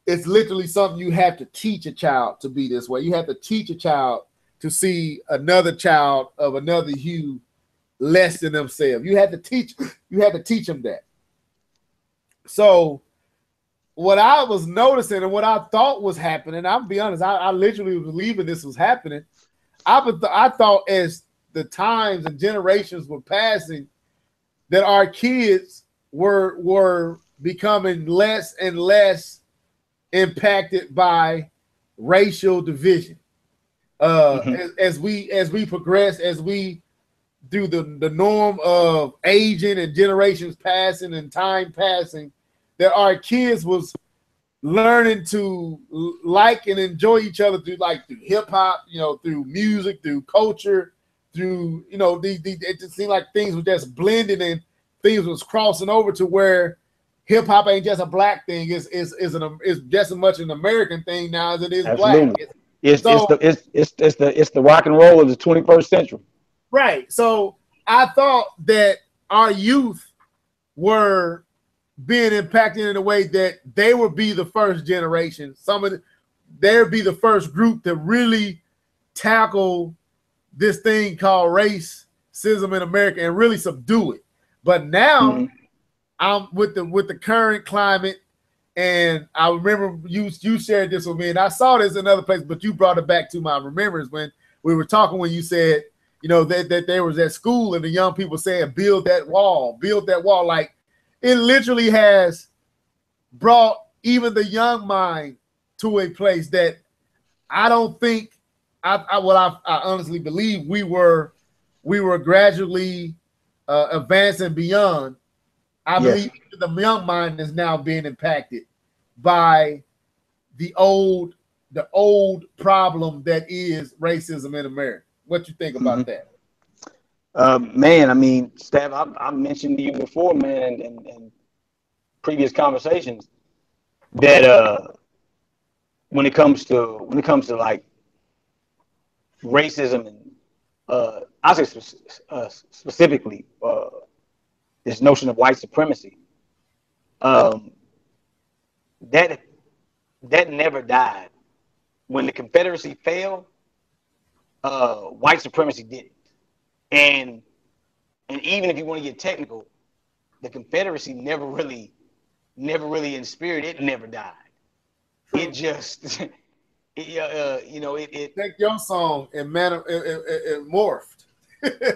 It's literally something you have to teach a child to be this way. You have to teach a child to see another child of another hue less than themselves. You have to teach them that. So what I was noticing and what I thought was happening, I'll be honest, I literally was believing this was happening. I thought as the times and generations were passing that our kids were becoming less and less impacted by racial division. As we progress, as we do the norm of aging and generations passing and time passing, that our kids was learning to like and enjoy each other through hip hop, through music, through culture, through it just seemed like things were just blending and things was crossing over to where hip hop ain't just a black thing. It's just as much an American thing now as it is Absolutely. black. It's the rock and roll of the 21st century. Right. So I thought that our youth were being impacted in a way that they would be the first generation. They'd be the first group to really tackle this thing called racism in America and really subdue it. But now I'm with the current climate, and I remember you shared this with me, and I saw this in another place, but you brought it back to my remembrance when we were talking, when you said, that there was at school and the young people saying, build that wall. Like, it literally has brought even the young mind to a place that I don't think I honestly believe we were gradually advancing beyond. I believe the young mind is now being impacted by the old problem that is racism in America. What you think about that? Man, I mean, Stav, I mentioned to you before, man, and previous conversations that when it comes to like racism and I say specifically this notion of white supremacy, that never died. When the Confederacy fell, white supremacy didn't. And even if you want to get technical, the Confederacy never really in spirit, it never died. It just it take your song and it morphed.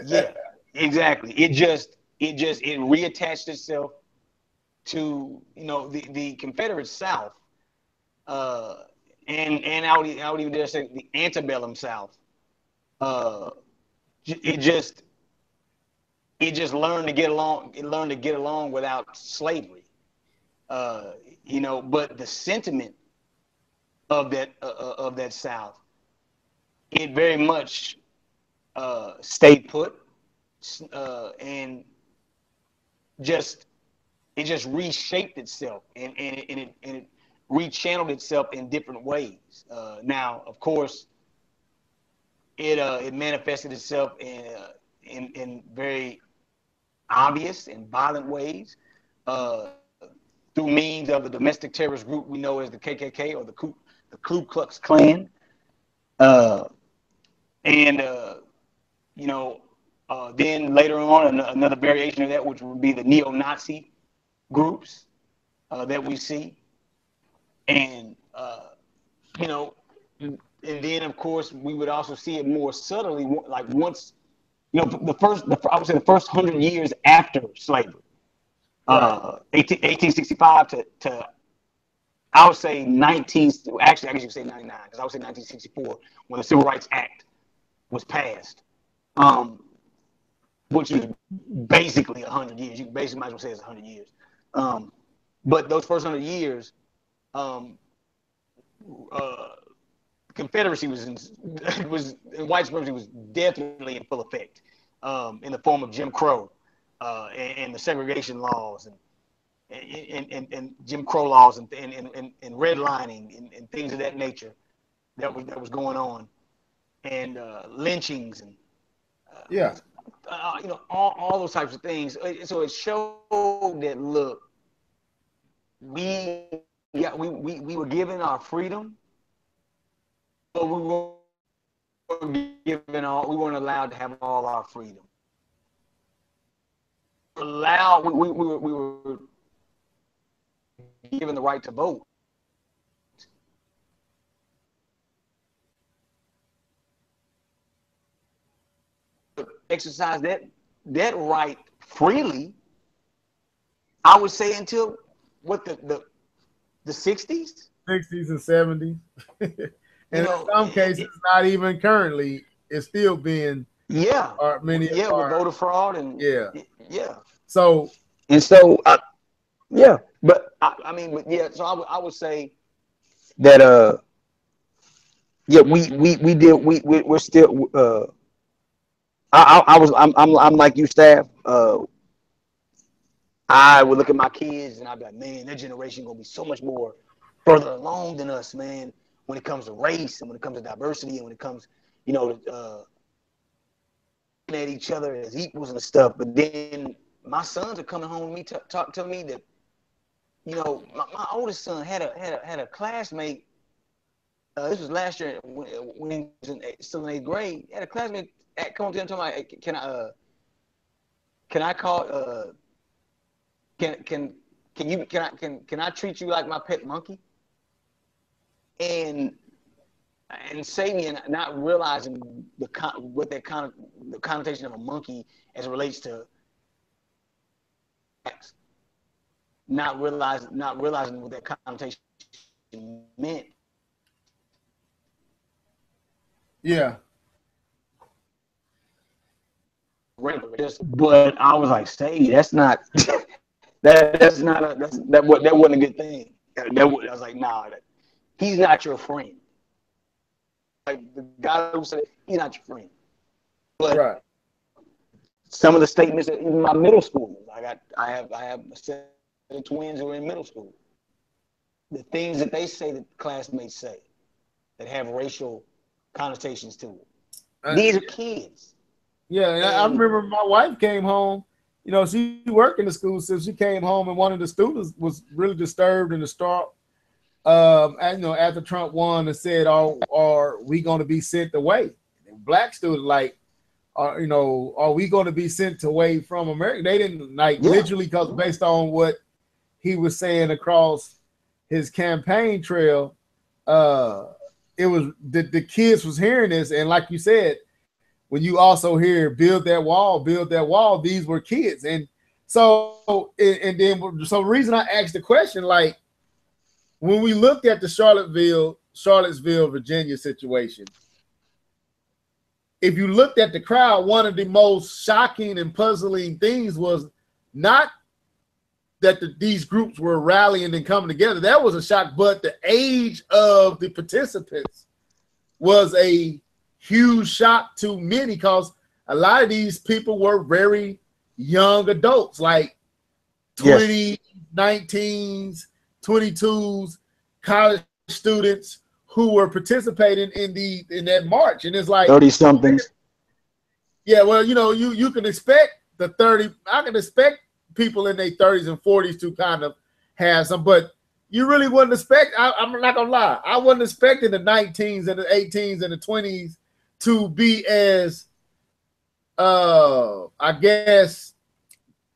Yeah, exactly. It reattached itself to the Confederate South, and I would even dare say the antebellum South. It just learned to get along. It learned to get along without slavery. But the sentiment of that South, it very much stayed put, and it just reshaped itself and it rechanneled itself in different ways. Now, of course, it manifested itself in very obvious and violent ways through means of the domestic terrorist group we know as the KKK or the Ku Klux Klan, then later on another variation of that, which would be the neo-Nazi groups that we see, and and then of course we would also see it more subtly, like once I would say the first 100 years after slavery, 1865 to I would say 19. Actually, I guess you could say 99 because I would say 1964 when the Civil Rights Act was passed, which is basically 100 years. You basically might as well say it's 100 years. But those first 100 years, Confederacy was white supremacy was definitely in full effect, in the form of Jim Crow, and the segregation laws and Jim Crow laws and redlining and things of that nature that was going on, and lynchings and all those types of things. So it showed that, look, we were given our freedom, but we weren't allowed to have all our freedom. We were given the right to vote. Exercise that right freely, I would say, until what the 60s? 60s and 70s. And in some cases, not even currently, it's still being with voter fraud and So but I mean, so I would say that we're still I'm like you, Staff. I would look at my kids and I'd be like, man, their generation gonna be so much more further along than us, man, when it comes to race and when it comes to diversity and when it comes, at each other as equals and stuff. But then my sons are coming home with me telling me that, my oldest son had a classmate. This was last year when he was still in 8th grade. He had a classmate come up to him and tell me, can I treat you like my pet monkey? And say me, and not realizing the connotation of a monkey as it relates to sex. Not realizing what that connotation meant. Yeah. But I was like, "Stay, that's not that wasn't a good thing." I was like, "Nah, he's not your friend." Like the guy who said he's not your friend. But some of the statements in my middle school, I have a set of twins who are in middle school. The things that they say that classmates say that have racial connotations to it. These are kids. Yeah, and I remember my wife came home. She worked in the school, so she came home and one of the students was really disturbed in the start. After Trump won and said, are we going to be sent away? Black students are we going to be sent away from America? They didn't literally, because based on what he was saying across his campaign trail, it was the kids was hearing this, and like you said, when you also hear build that wall, these were kids. And so the reason I asked the question, when we looked at the Charlottesville, Virginia situation, if you looked at the crowd, one of the most shocking and puzzling things was not that these groups were rallying and coming together. That was a shock, but the age of the participants was a huge shock to many, because a lot of these people were very young adults, like 20s, 19s, 22s, college students who were participating in that march. And it's like 30-somethings. Yeah, well, you can expect the 30. I can expect people in their 30s and 40s to kind of have some, but you really wouldn't expect. I'm not gonna lie, I wasn't expecting the 19s and the 18s and the 20s to be as, I guess,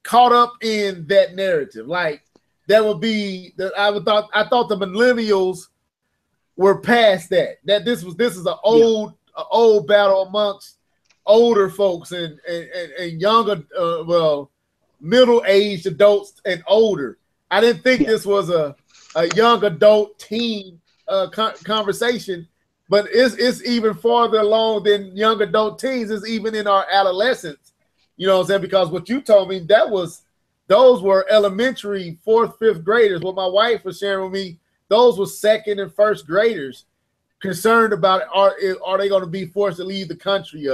caught up in that narrative. Like that would be I thought the millennials were past that. That this is an old battle amongst older folks and younger, middle-aged adults and older. I didn't think this was a young adult teen conversation, but it's even farther along than young adult teens. It's even in our adolescence. You know what I'm saying? Because what you told me, those were elementary, 4th, 5th graders. What my wife was sharing with me, those were 2nd and 1st graders concerned about are they going to be forced to leave the country,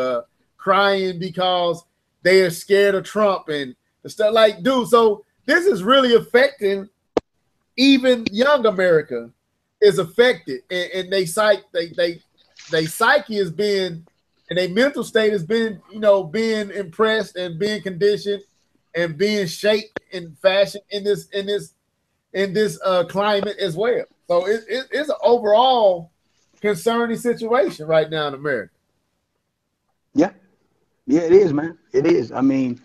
crying because they are scared of Trump and stuff. Like, dude, so this is really affecting even young America is affected, and they psyche is being, and their mental state has been, being impressed and being conditioned and being shaped in fashion in this climate as well. So it's an overall concerning situation right now in America. Yeah, it is, man. It is. I mean,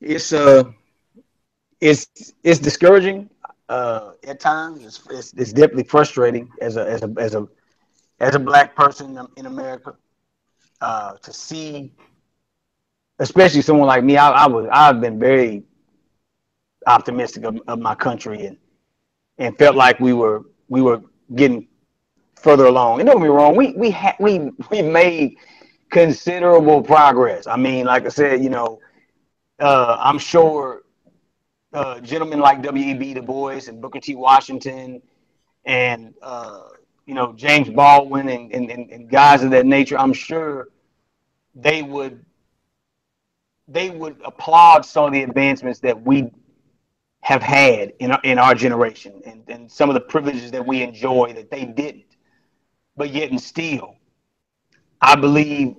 it's discouraging at times. It's definitely frustrating as a black person in America to see, especially someone like me. I've been very optimistic of my country and felt like we were getting further along. And don't get me wrong, we made considerable progress. I mean, like I said, I'm sure gentlemen like W.E.B. Du Bois and Booker T. Washington and James Baldwin and guys of that nature, I'm sure they would applaud some of the advancements that we have had in our generation and some of the privileges that we enjoy that they didn't. But yet and still, I believe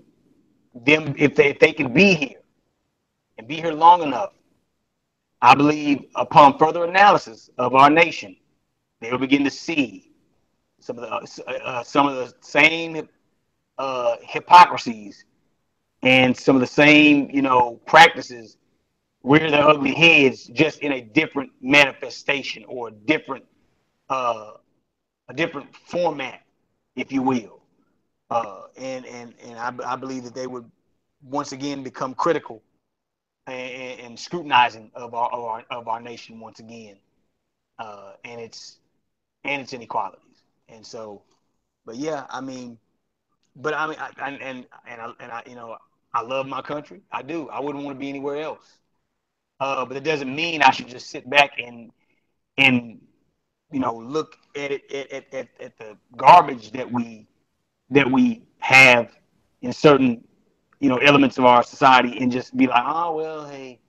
them, if they can be here and be here long enough, I believe upon further analysis of our nation, they will begin to see some of the same hypocrisies and some of the same practices rear their ugly heads, just in a different manifestation or a different format, if you will. And I believe that they would once again become critical and scrutinizing of our nation once again, and its inequalities. And so, but yeah, I mean, I love my country. I do. I wouldn't want to be anywhere else. But it doesn't mean I should just sit back and look at it at the garbage that we have in certain elements of our society and just be like, oh well, hey,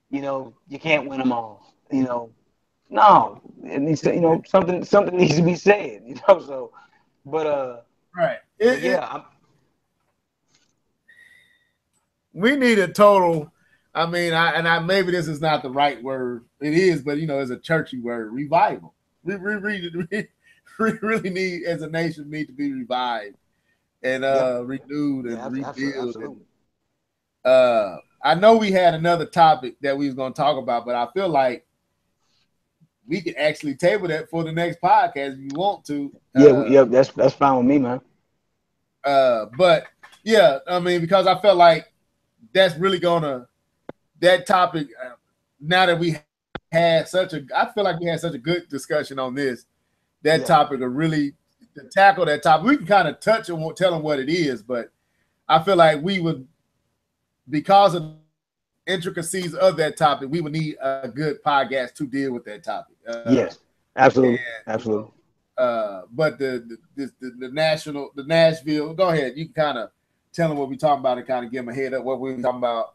you can't win them all. No, it needs to, something needs to be said. So, but right, we need a total. I mean, I maybe this is not the right word. It is, but it's a churchy word. Revival. We really need, as a nation, need to be revived and renewed and rebuilt. And, I know we had another topic that we was going to talk about, but I feel like we could actually table that for the next podcast if you want to. That's fine with me, man. But yeah, I mean, because I felt like that's really that topic. Now that we had I feel like we had such a good discussion on this. That topic of really to tackle that topic. We can kind of touch and tell them what it is, but I feel like we would, because of intricacies of that topic, we would need a good podcast to deal with that topic. Yes, absolutely, absolutely. But the Nashville. Go ahead. You can kind of tell them what we're talking about and kind of give them a head up what we're talking about,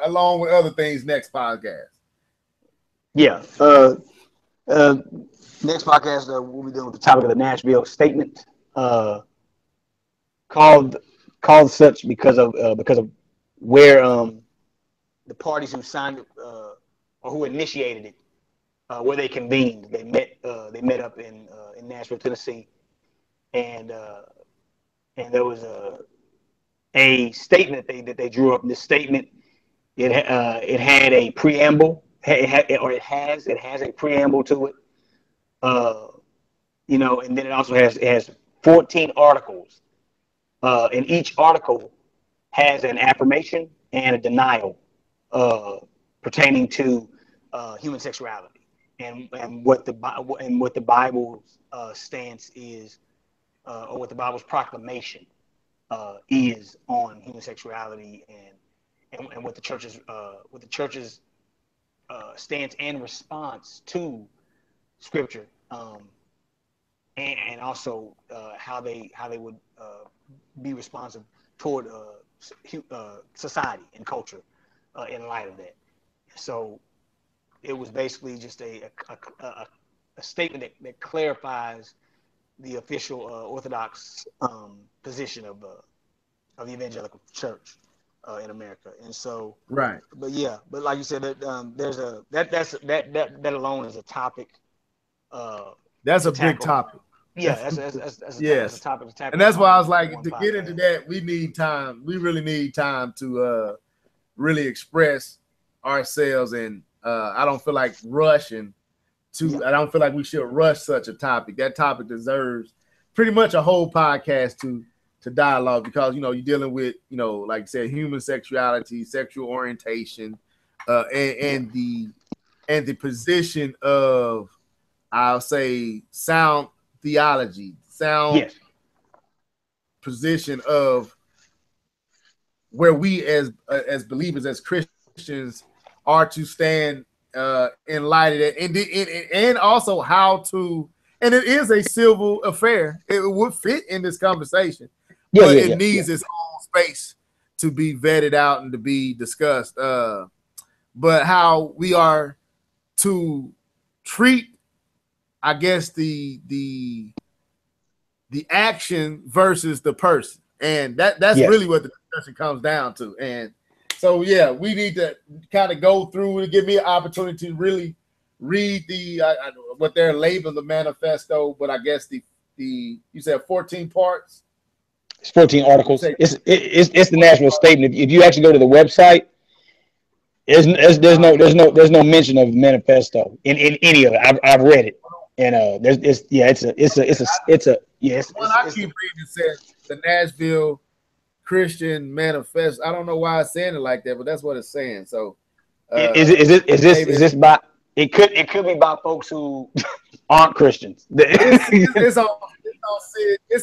along with other things next podcast. Yeah. Next podcast, we'll be doing with the topic of the Nashville statement, called such because of where the parties who signed it or who initiated it, where they convened. They met up in Nashville, Tennessee, and there was a statement that they drew up. In this statement, it had a preamble. It has a preamble to it. And then it also has 14 articles. And each article has an affirmation and a denial pertaining to human sexuality and what the Bible's stance is, or what the Bible's proclamation is on human sexuality and what the church's stance and response to Scripture, and also how they would be responsive toward society and culture in light of that. So it was basically just a statement that clarifies the official Orthodox position of the evangelical church in America. And so, right. But like you said, that alone is a topic. That's a big topic. Yeah, that's a topic to tackle. And that's why I was like, to get into that, we need time. We really need time to really express ourselves, and I don't feel like rushing to. I don't feel like we should rush such a topic. That topic deserves pretty much a whole podcast to dialogue, because you're dealing with like I said, human sexuality, sexual orientation, and the position of, I'll say, sound theology, position of where we as believers, as Christians, are to stand in light of that, and also how to. And it is a civil affair. It would fit in this conversation, but it needs its own space to be vetted out and to be discussed. But how we are to treat, I guess, the action versus the person, and that's really what the discussion comes down to. And so, we need to kind of go through and give me an opportunity to really read what they're labeled the manifesto, but I guess the you said 14 parts. It's 14 articles. It's the Nashville statement. If you actually go to the website, there's no mention of manifesto in any of it. I've read it. And I keep reading, it says the Nashville Christian Manifesto. I don't know why it's saying it like that, but that's what it's saying. So is this by, it could be by folks who aren't Christians. It's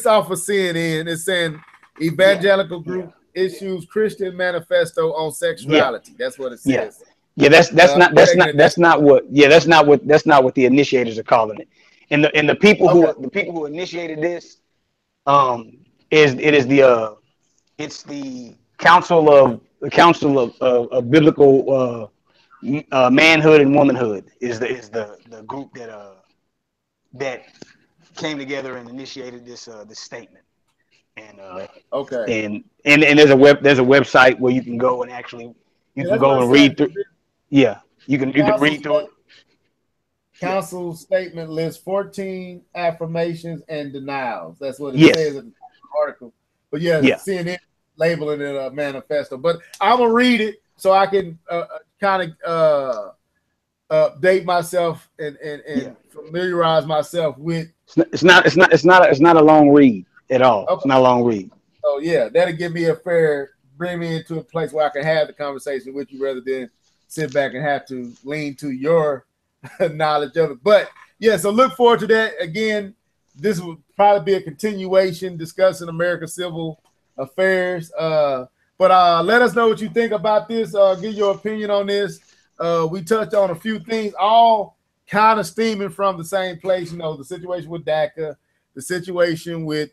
off of CNN. It's saying evangelical group issues Christian manifesto on sexuality. That's what it says. That's not what the initiators are calling it. And the people who initiated this, it's the Council of Biblical Manhood and Womanhood is the group that came together and initiated this statement. And and there's a website where you can go and actually go and read through. Yeah, you can read through it. Council statement lists 14 affirmations and denials. That's what it says in the article. But CNN labeling it a manifesto. But I'm gonna read it so I can kind of update myself and familiarize myself with. It's not a long read at all. Okay. It's not a long read. So that'll give me bring me into a place where I can have the conversation with you rather than sit back and have to lean to your knowledge of it. But so look forward to that. Again, this will probably be a continuation discussing America's civil affairs. But let us know what you think about this. Give your opinion on this. We touched on a few things, all kind of stemming from the same place. The situation with DACA, the situation with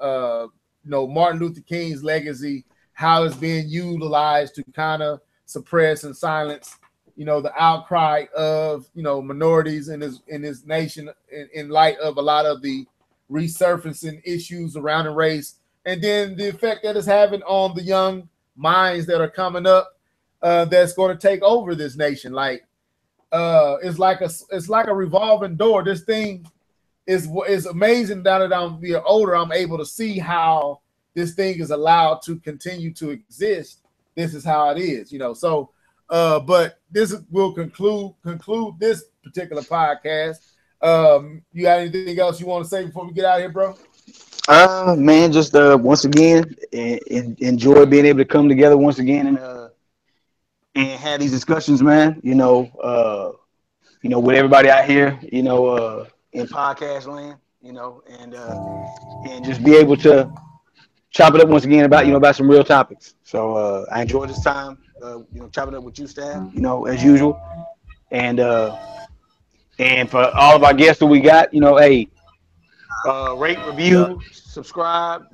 Martin Luther King's legacy, how it's being utilized to kind of suppress and silence the outcry of minorities in this nation in light of a lot of the resurfacing issues around the race, and then the effect that it's having on the young minds that are coming up that's going to take over this nation. Like it's like a revolving door. This thing is amazing. Now that I'm being older, I'm able to see how this thing is allowed to continue to exist. This is how it is, So, but this will conclude this particular podcast. You got anything else you want to say before we get out of here, bro? Man, just once again, enjoy being able to come together once again and have these discussions, man. With everybody out here, in podcast land, and just be able to chop it up once again about some real topics. So I enjoyed this time, chopping up with you, Stab, as usual, and for all of our guests that we got, hey, rate, review, subscribe,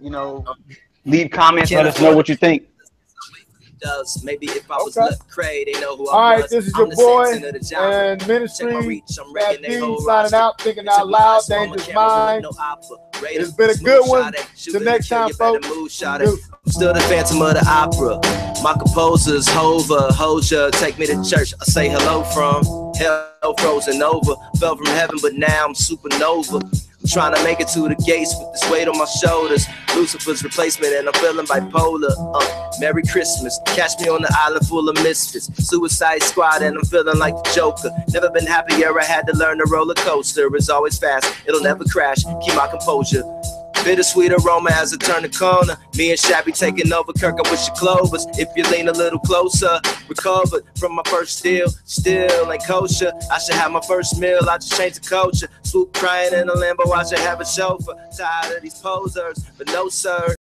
leave comments, let us know what you think. Maybe if I was Cray, they know who I was. All right, this is your boy and ministry that D signing out, thinking out loud, dangerous mind. It's been a good one. Till next time, folks. I'm still the Phantom of the Opera. My composers, Hova, Hoja, take me to church. I say hello from hell, frozen over. Fell from heaven, but now I'm supernova. I'm trying to make it to the gates with this weight on my shoulders. Lucifer's replacement, and I'm feeling bipolar. Merry Christmas. Catch me on the island full of misfits. Suicide Squad, and I'm feeling like the Joker. Never been happier. I had to learn the roller coaster. It's always fast. It'll never crash. Keep my composure. Bittersweet aroma as I turn the corner. Me and Shabby taking over Kirk. I wish you Clovers. If you lean a little closer, recovered from my first deal. Still ain't kosher. I should have my first meal. I just changed the culture. Swoop crying in a Lambo. I should have a chauffeur. Tired of these posers, but no sir.